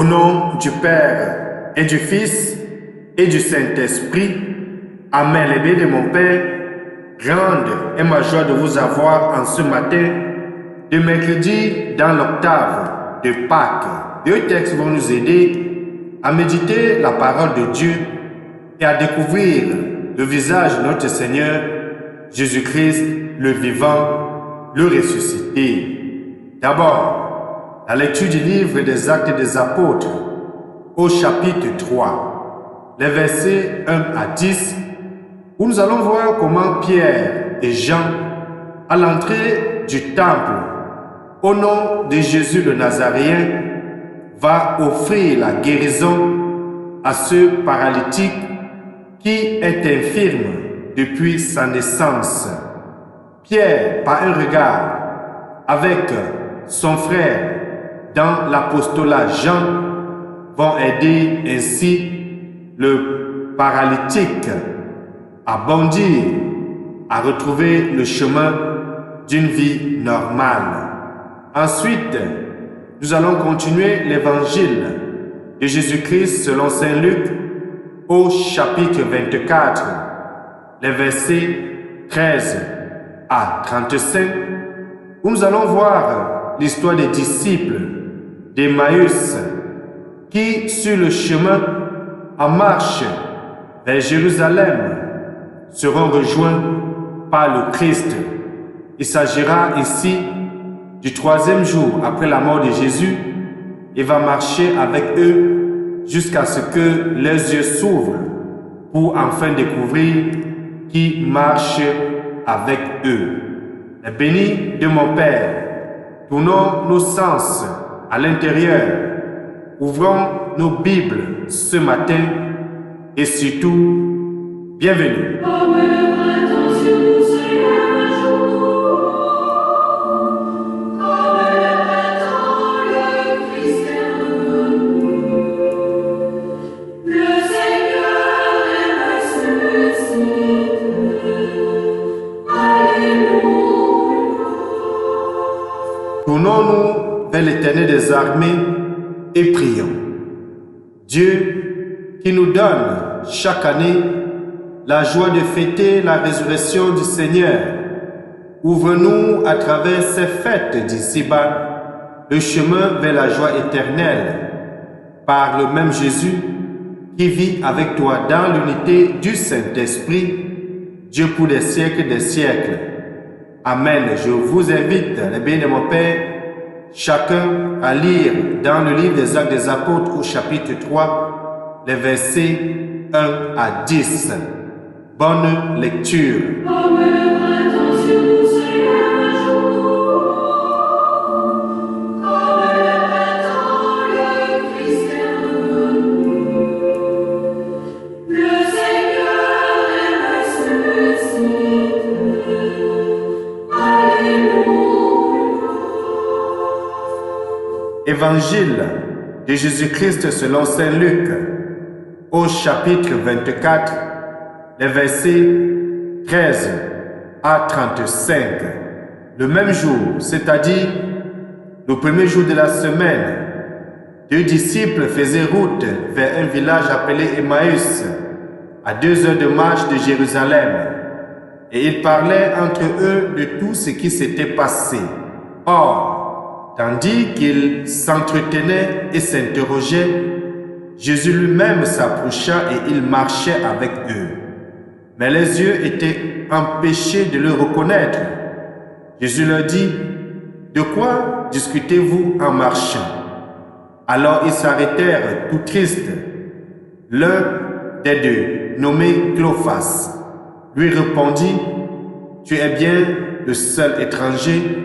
Au nom du Père et du Fils et du Saint-Esprit, Amen. Les biens de mon Père, grande est ma joie de vous avoir en ce matin de mercredi dans l'octave de Pâques. Deux textes vont nous aider à méditer la parole de Dieu et à découvrir le visage de notre Seigneur Jésus-Christ, le vivant, le ressuscité. D'abord, la lecture du livre des Actes des Apôtres au chapitre 3, les versets 1 à 10, où nous allons voir comment Pierre et Jean, à l'entrée du temple, au nom de Jésus le Nazaréen, va offrir la guérison à ce paralytique qui est infirme depuis sa naissance. Pierre, par un regard avec son frère dans l'apostolat Jean, vont aider ainsi le paralytique à bondir, à retrouver le chemin d'une vie normale. Ensuite, nous allons continuer l'évangile de Jésus-Christ selon Saint Luc au chapitre 24, les versets 13 à 35, où nous allons voir l'histoire des disciples d'Emmaüs qui, sur le chemin en marche vers Jérusalem, seront rejoints par le Christ. Il s'agira ici du troisième jour après la mort de Jésus. Il va marcher avec eux jusqu'à ce que leurs yeux s'ouvrent pour enfin découvrir qui marche avec eux. Les bénis de mon Père, tournons nos sens à l'intérieur, ouvrons nos Bibles ce matin et surtout, bienvenue. Tournons-nous vers l'Éternel des armées et prions. Dieu qui nous donne chaque année la joie de fêter la résurrection du Seigneur, ouvre-nous à travers ces fêtes d'ici-bas le chemin vers la joie éternelle par le même Jésus qui vit avec toi dans l'unité du Saint-Esprit, Dieu pour des siècles des siècles. Amen. Je vous invite, les bénis de mon Père, chacun à lire dans le livre des Actes des Apôtres au chapitre 3, les versets 1 à 10. Bonne lecture. Évangile de Jésus-Christ selon Saint Luc, au chapitre 24, les versets 13 à 35. Le même jour, c'est-à-dire le premier jour de la semaine, deux disciples faisaient route vers un village appelé Emmaüs, à 2 heures de marche de Jérusalem, et ils parlaient entre eux de tout ce qui s'était passé. Or, tandis qu'ils s'entretenaient et s'interrogeaient, Jésus lui-même s'approcha et il marchait avec eux. Mais les yeux étaient empêchés de le reconnaître. Jésus leur dit, « De quoi discutez-vous en marchant ?» Alors ils s'arrêtèrent tout tristes. L'un des deux, nommé Clophas, lui répondit, « Tu es bien le seul étranger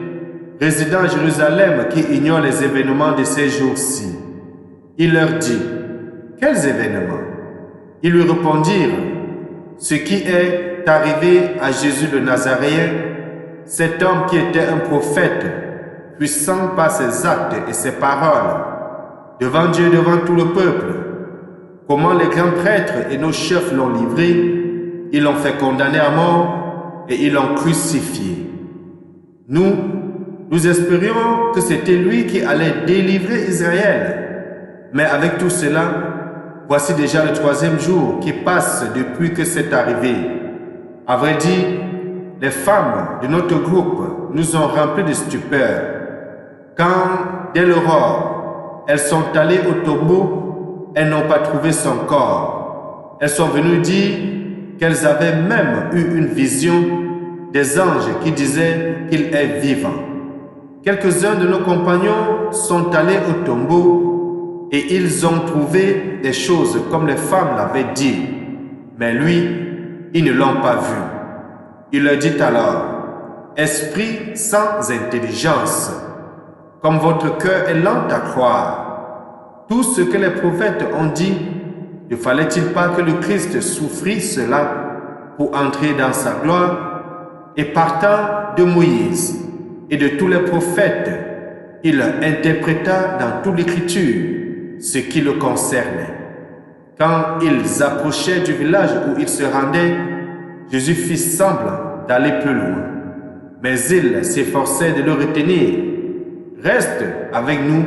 résidant à Jérusalem qui ignore les événements de ces jours-ci. » Il leur dit, « Quels événements ?» Ils lui répondirent, « Ce qui est arrivé à Jésus le Nazaréen, cet homme qui était un prophète, puissant par ses actes et ses paroles, devant Dieu et devant tout le peuple. Comment les grands prêtres et nos chefs l'ont livré, ils l'ont fait condamner à mort et ils l'ont crucifié. Nous espérions que c'était lui qui allait délivrer Israël. Mais avec tout cela, voici déjà le 3e jour qui passe depuis que c'est arrivé. À vrai dire, les femmes de notre groupe nous ont remplis de stupeur. Quand, dès l'aurore, elles sont allées au tombeau, elles n'ont pas trouvé son corps. Elles sont venues dire qu'elles avaient même eu une vision des anges qui disaient qu'il est vivant. Quelques-uns de nos compagnons sont allés au tombeau et ils ont trouvé des choses comme les femmes l'avaient dit. Mais lui, ils ne l'ont pas vu. Il leur dit alors, « Esprit sans intelligence, comme votre cœur est lent à croire, tout ce que les prophètes ont dit, ne fallait-il pas que le Christ souffrit cela pour entrer dans sa gloire? Et partant de Moïse et de tous les prophètes, il interpréta dans toute l'Écriture ce qui le concernait. Quand ils approchaient du village où ils se rendaient, Jésus fit semblant d'aller plus loin. Mais il s'efforçait de le retenir. « Reste avec nous,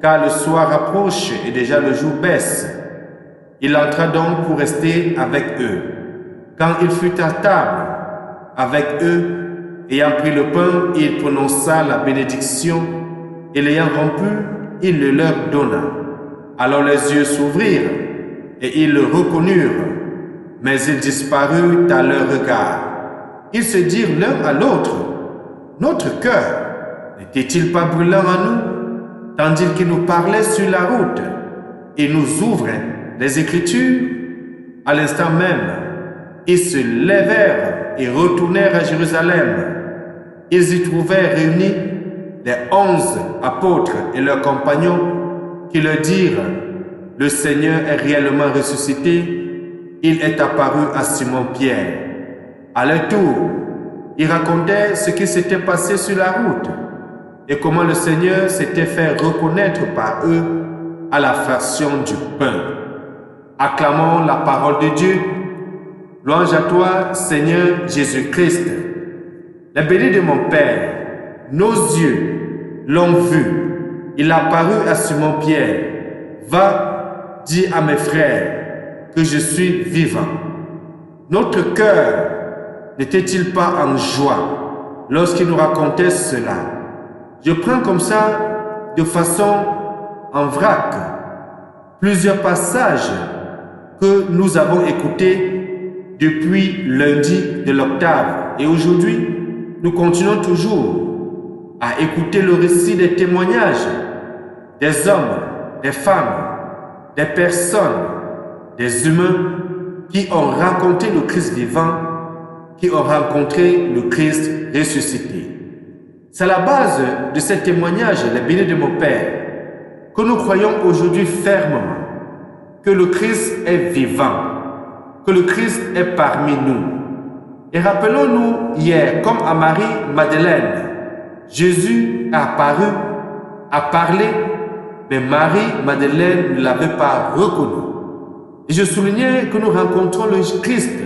car le soir approche et déjà le jour baisse. » Il entra donc pour rester avec eux. Quand il fut à table avec eux, ayant pris le pain, il prononça la bénédiction, et l'ayant rompu, il le leur donna. Alors les yeux s'ouvrirent, et ils le reconnurent, mais il disparut à leur regard. Ils se dirent l'un à l'autre, « Notre cœur n'était-il pas brûlant en nous, tandis qu'il nous parlait sur la route et nous ouvrait les Écritures ?» À l'instant même, ils se levèrent et retournèrent à Jérusalem. Ils y trouvèrent réunis les 11 apôtres et leurs compagnons qui leur dirent « Le Seigneur est réellement ressuscité, il est apparu à Simon-Pierre. » À leur tour, ils racontaient ce qui s'était passé sur la route et comment le Seigneur s'était fait reconnaître par eux à la fraction du pain. Acclamons la parole de Dieu. Louange à toi, Seigneur Jésus-Christ. Les bénis de mon Père, nos yeux l'ont vu. Il a apparu à Simon-Pierre. Va, dis à mes frères que je suis vivant. Notre cœur n'était-il pas en joie lorsqu'il nous racontait cela? Je prends comme ça, de façon en vrac, plusieurs passages que nous avons écoutés depuis lundi de l'octave. Et aujourd'hui, nous continuons toujours à écouter le récit des témoignages des hommes, des femmes, des personnes, des humains qui ont raconté le Christ vivant, qui ont rencontré le Christ ressuscité. C'est à la base de ces témoignages, les bénis de mon Père, que nous croyons aujourd'hui fermement que le Christ est vivant, que le Christ est parmi nous. Et rappelons-nous hier, comme à Marie-Madeleine, Jésus a apparu, a parlé, mais Marie-Madeleine ne l'avait pas reconnu. Et je soulignais que nous rencontrons le Christ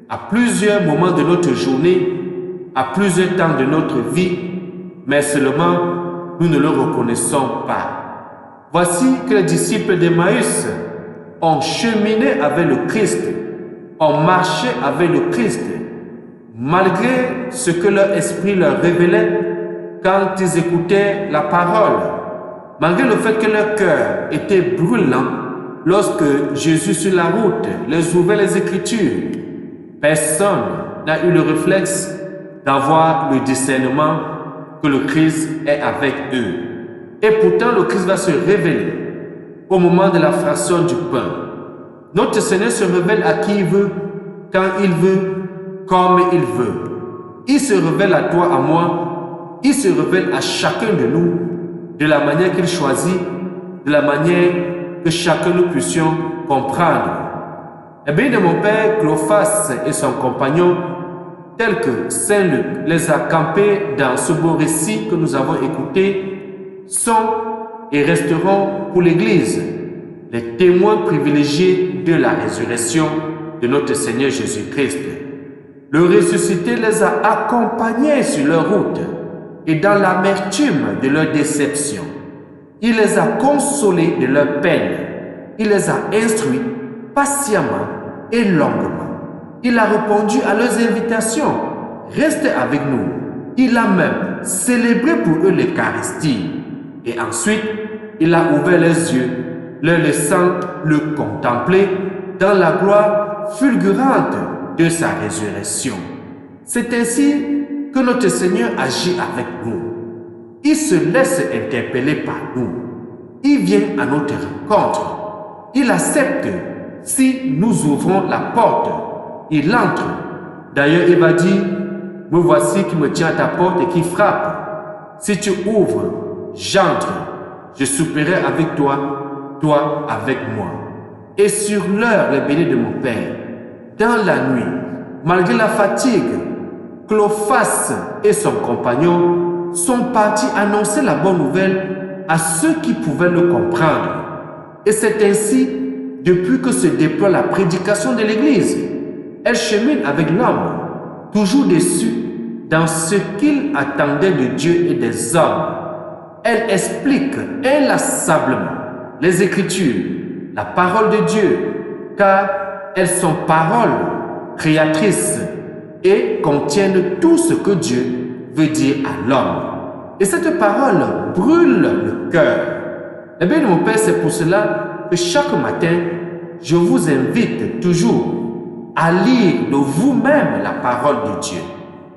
à plusieurs moments de notre journée, à plusieurs temps de notre vie, mais seulement nous ne le reconnaissons pas. Voici que les disciples d'Emmaüs ont cheminé avec le Christ, ont marché avec le Christ, malgré ce que leur esprit leur révélait quand ils écoutaient la parole, malgré le fait que leur cœur était brûlant lorsque Jésus sur la route les ouvrait les Écritures. Personne n'a eu le réflexe d'avoir le discernement que le Christ est avec eux. Et pourtant, le Christ va se révéler au moment de la fraction du pain. Notre Seigneur se révèle à qui il veut, quand il veut, comme il veut. Il se révèle à toi, à moi. Il se révèle à chacun de nous de la manière qu'il choisit, de la manière que chacun nous puissions comprendre. Les bénis de mon Père, Clophas et son compagnon, tels que Saint Luc les a campés dans ce beau récit que nous avons écouté, sont et resteront pour l'Église les témoins privilégiés de la résurrection de notre Seigneur Jésus-Christ. Le ressuscité les a accompagnés sur leur route et dans l'amertume de leur déception. Il les a consolés de leur peine. Il les a instruits patiemment et longuement. Il a répondu à leurs invitations. Restez avec nous. Il a même célébré pour eux l'Eucharistie. Et ensuite, il a ouvert les yeux, leur laissant le contempler dans la gloire fulgurante de sa résurrection. C'est ainsi que notre Seigneur agit avec nous. Il se laisse interpeller par nous. Il vient à notre rencontre. Il accepte si nous ouvrons la porte. Il entre. D'ailleurs, il va dire, me voici qui me tient à ta porte et qui frappe. Si tu ouvres, j'entre. Je souperai avec toi, toi avec moi. Et sur l'heure, les bénis de mon Père, dans la nuit, malgré la fatigue, Clophas et son compagnon sont partis annoncer la bonne nouvelle à ceux qui pouvaient le comprendre. Et c'est ainsi, depuis que se déploie la prédication de l'Église, elle chemine avec l'homme, toujours déçu dans ce qu'il attendait de Dieu et des hommes. Elle explique inlassablement les Écritures, la parole de Dieu, car elles sont paroles créatrices et contiennent tout ce que Dieu veut dire à l'homme. Et cette parole brûle le cœur. Eh bien, mon Père, c'est pour cela que chaque matin, je vous invite toujours à lire de vous-même la parole de Dieu,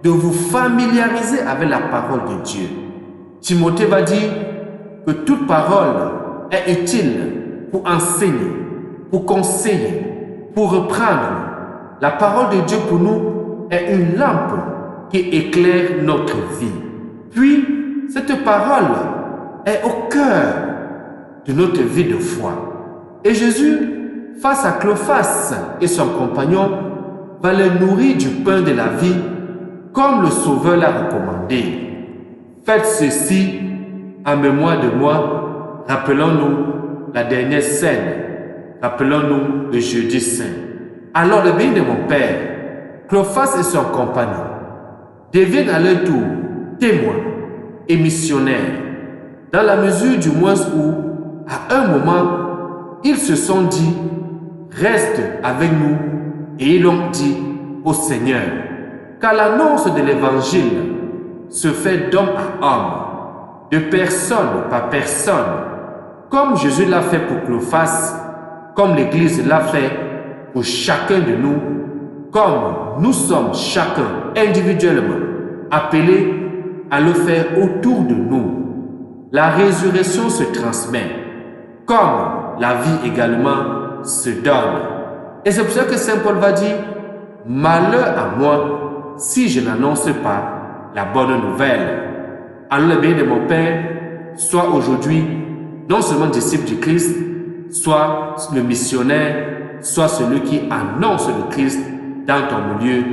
de vous familiariser avec la parole de Dieu. Timothée va dire que toute parole est utile pour enseigner, pour conseiller, pour reprendre. La parole de Dieu pour nous est une lampe qui éclaire notre vie. Puis, cette parole est au cœur de notre vie de foi. Et Jésus, face à Clophas et son compagnon, va les nourrir du pain de la vie comme le Sauveur l'a recommandé. Faites ceci en mémoire de moi. Rappelons-nous la dernière scène. Rappelons-nous le jeudi saint. Alors le béni de mon Père, Clophas et son compagnon deviennent à leur tour témoins et missionnaires, dans la mesure du moins où, à un moment, ils se sont dit, reste avec nous, et ils l'ont dit au Seigneur, car l'annonce de l'Évangile se fait d'homme à homme, de personne par personne, comme Jésus l'a fait pour Clophas, comme l'Église l'a fait pour chacun de nous, comme nous sommes chacun individuellement appelés à le faire autour de nous. La résurrection se transmet, comme la vie également se donne. Et c'est pour ça que Saint Paul va dire, malheur à moi si je n'annonce pas la bonne nouvelle. Alors le bien de mon Père, soit aujourd'hui non seulement disciple du Christ, soit le missionnaire, soit celui qui annonce le Christ dans ton milieu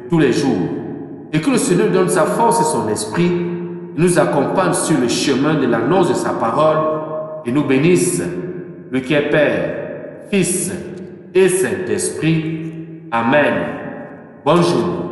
tous les jours. Et que le Seigneur donne sa force et son esprit, nous accompagne sur le chemin de l'annonce de sa parole et nous bénisse, lui qui est Père, Fils et Saint-Esprit. Amen. Bonjour.